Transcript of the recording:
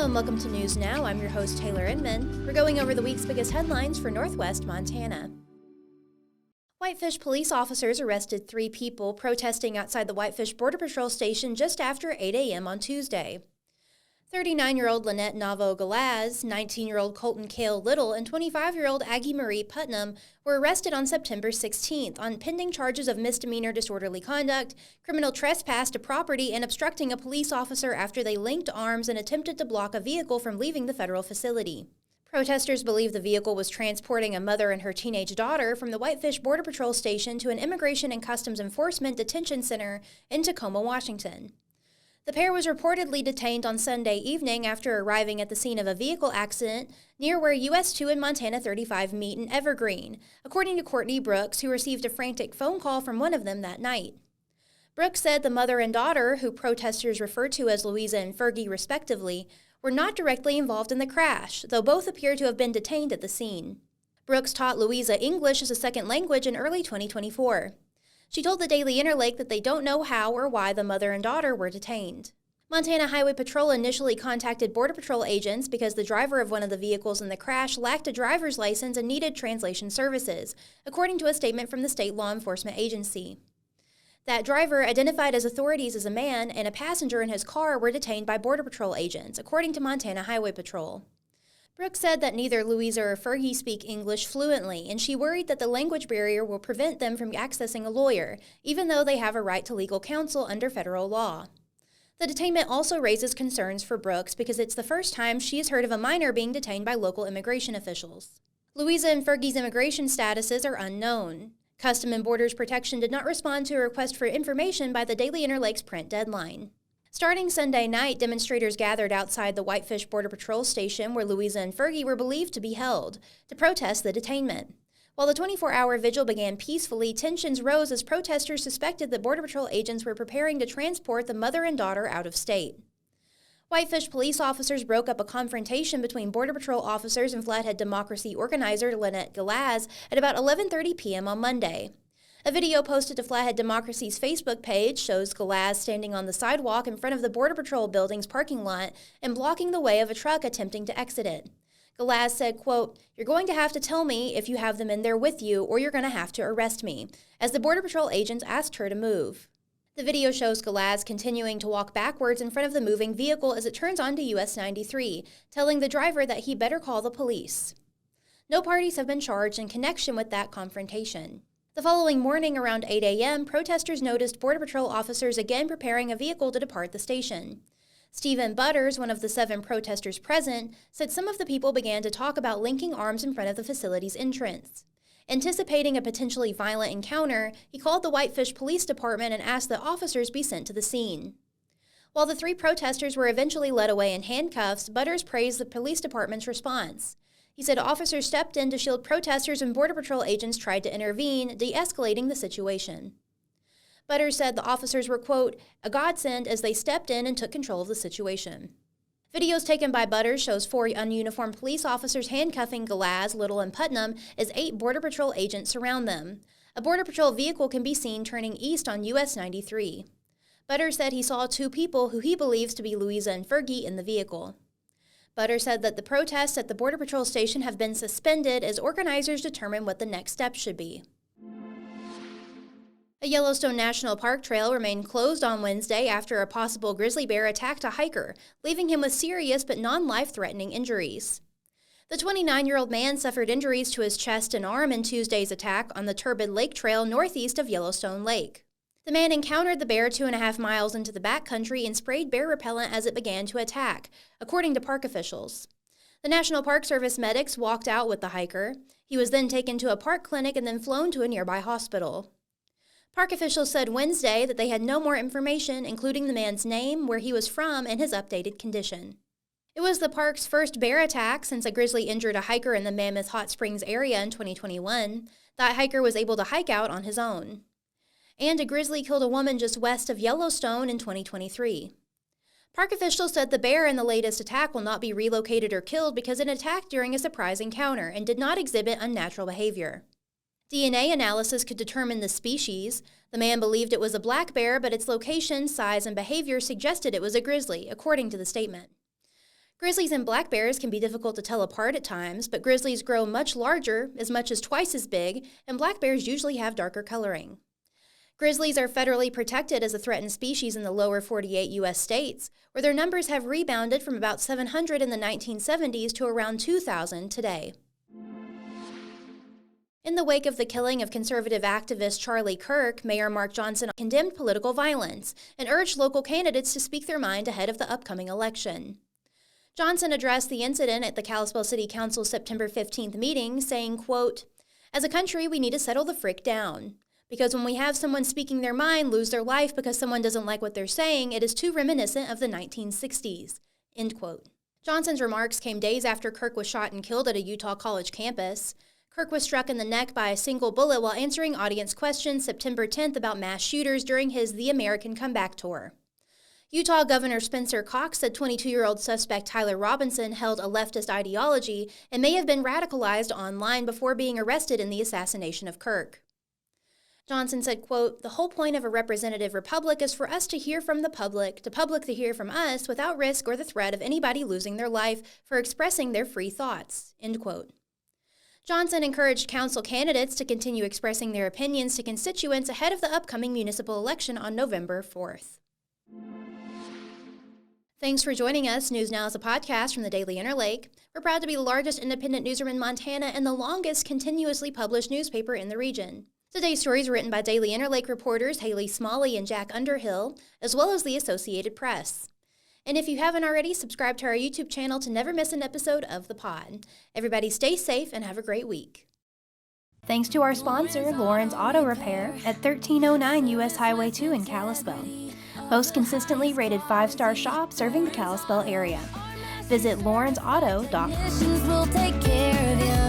and welcome to News Now. I'm your host, Taylor Inman. We're going over the week's biggest headlines for Northwest Montana. Whitefish police officers arrested 3 people protesting outside the Whitefish Border Patrol station just after 8 a.m. on Tuesday. 39-year-old Lynette Navo-Galaz, 19-year-old Colton Cale Little, and 25-year-old Aggie Marie Putnam were arrested on September 16th on pending charges of misdemeanor disorderly conduct, criminal trespass to property, and obstructing a police officer after they linked arms and attempted to block a vehicle from leaving the federal facility. Protesters believe the vehicle was transporting a mother and her teenage daughter from the Whitefish Border Patrol station to an Immigration and Customs Enforcement detention center in Tacoma, Washington. The pair was reportedly detained on Sunday evening after arriving at the scene of a vehicle accident near where US 2 and Montana 35 meet in Evergreen, according to Courtney Brooks, who received a frantic phone call from one of them that night. Brooks said the mother and daughter, who protesters referred to as Louisa and Fergie respectively, were not directly involved in the crash, though both appear to have been detained at the scene. Brooks taught Louisa English as a second language in early 2024. She told the Daily Interlake that they don't know how or why the mother and daughter were detained. Montana Highway Patrol initially contacted Border Patrol agents because the driver of one of the vehicles in the crash lacked a driver's license and needed translation services, according to a statement from the state law enforcement agency. That driver, identified as authorities as a man, and a passenger in his car were detained by Border Patrol agents, according to Montana Highway Patrol. Brooks said that neither Louisa or Fergie speak English fluently, and she worried that the language barrier will prevent them from accessing a lawyer, even though they have a right to legal counsel under federal law. The detainment also raises concerns for Brooks because it's the first time she has heard of a minor being detained by local immigration officials. Louisa and Fergie's immigration statuses are unknown. Customs and Borders Protection did not respond to a request for information by the Daily Interlake's print deadline. Starting Sunday night, demonstrators gathered outside the Whitefish Border Patrol station where Louisa and Fergie were believed to be held, to protest the detainment. While the 24-hour vigil began peacefully, tensions rose as protesters suspected that Border Patrol agents were preparing to transport the mother and daughter out of state. Whitefish police officers broke up a confrontation between Border Patrol officers and Flathead Democracy organizer Lynette Galaz at about 11:30 p.m. on Monday. A video posted to Flathead Democracy's Facebook page shows Galaz standing on the sidewalk in front of the Border Patrol building's parking lot and blocking the way of a truck attempting to exit it. Galaz said, quote, "You're going to have to tell me if you have them in there with you or you're going to have to arrest me," as the Border Patrol agents asked her to move. The video shows Galaz continuing to walk backwards in front of the moving vehicle as it turns onto US 93, telling the driver that he better call the police. No parties have been charged in connection with that confrontation. The following morning, around 8 a.m., protesters noticed Border Patrol officers again preparing a vehicle to depart the station. Stephen Butters, one of the 7 protesters present, said some of the people began to talk about linking arms in front of the facility's entrance. Anticipating a potentially violent encounter, he called the Whitefish Police Department and asked that officers be sent to the scene. While the 3 protesters were eventually led away in handcuffs, Butters praised the police department's response. He said officers stepped in to shield protesters and Border Patrol agents tried to intervene, de-escalating the situation. Butters said the officers were, quote, "a godsend" as they stepped in and took control of the situation. Videos taken by Butters shows 4 ununiformed police officers handcuffing Galaz, Little, and Putnam as 8 Border Patrol agents surround them. A Border Patrol vehicle can be seen turning east on US 93. Butters said he saw 2 people who he believes to be Louisa and Fergie in the vehicle. Butters said that the protests at the Border Patrol station have been suspended as organizers determine what the next steps should be. A Yellowstone National Park trail remained closed on Wednesday after a possible grizzly bear attacked a hiker, leaving him with serious but non-life-threatening injuries. The 29-year-old man suffered injuries to his chest and arm in Tuesday's attack on the Turbid Lake Trail northeast of Yellowstone Lake. The man encountered the bear 2.5 miles into the backcountry and sprayed bear repellent as it began to attack, according to park officials. The National Park Service medics walked out with the hiker. He was then taken to a park clinic and then flown to a nearby hospital. Park officials said Wednesday that they had no more information, including the man's name, where he was from, and his updated condition. It was the park's first bear attack since a grizzly injured a hiker in the Mammoth Hot Springs area in 2021. That hiker was able to hike out on his own. And a grizzly killed a woman just west of Yellowstone in 2023. Park officials said the bear in the latest attack will not be relocated or killed because it attacked during a surprise encounter and did not exhibit unnatural behavior. DNA analysis could determine the species. The man believed it was a black bear, but its location, size, and behavior suggested it was a grizzly, according to the statement. Grizzlies and black bears can be difficult to tell apart at times, but grizzlies grow much larger, as much as twice as big, and black bears usually have darker coloring. Grizzlies are federally protected as a threatened species in the lower 48 U.S. states, where their numbers have rebounded from about 700 in the 1970s to around 2,000 today. In the wake of the killing of conservative activist Charlie Kirk, Mayor Mark Johnson condemned political violence and urged local candidates to speak their mind ahead of the upcoming election. Johnson addressed the incident at the Kalispell City Council's September 15th meeting, saying, quote, "As a country, we need to settle the frick down. Because when we have someone speaking their mind lose their life because someone doesn't like what they're saying, it is too reminiscent of the 1960s." End quote. Johnson's remarks came days after Kirk was shot and killed at a Utah college campus. Kirk was struck in the neck by a single bullet while answering audience questions September 10th about mass shooters during his The American Comeback Tour. Utah Governor Spencer Cox said 22-year-old suspect Tyler Robinson held a leftist ideology and may have been radicalized online before being arrested in the assassination of Kirk. Johnson said, quote, "The whole point of a representative republic is for us to hear from the public to hear from us without risk or the threat of anybody losing their life for expressing their free thoughts." End quote. Johnson encouraged council candidates to continue expressing their opinions to constituents ahead of the upcoming municipal election on November 4th. Thanks for joining us. News Now is a podcast from the Daily Interlake. We're proud to be the largest independent newsroom in Montana and the longest continuously published newspaper in the region. Today's stories were written by Daily Interlake reporters Haley Smalley and Jack Underhill, as well as the Associated Press. And if you haven't already, subscribe to our YouTube channel to never miss an episode of the pod. Everybody stay safe and have a great week. Thanks to our sponsor, Lauren's Auto Repair at 1309 U.S. Highway 2 in Kalispell. Most consistently rated 5-star shop serving the Kalispell area. Visit lawrencauto.com.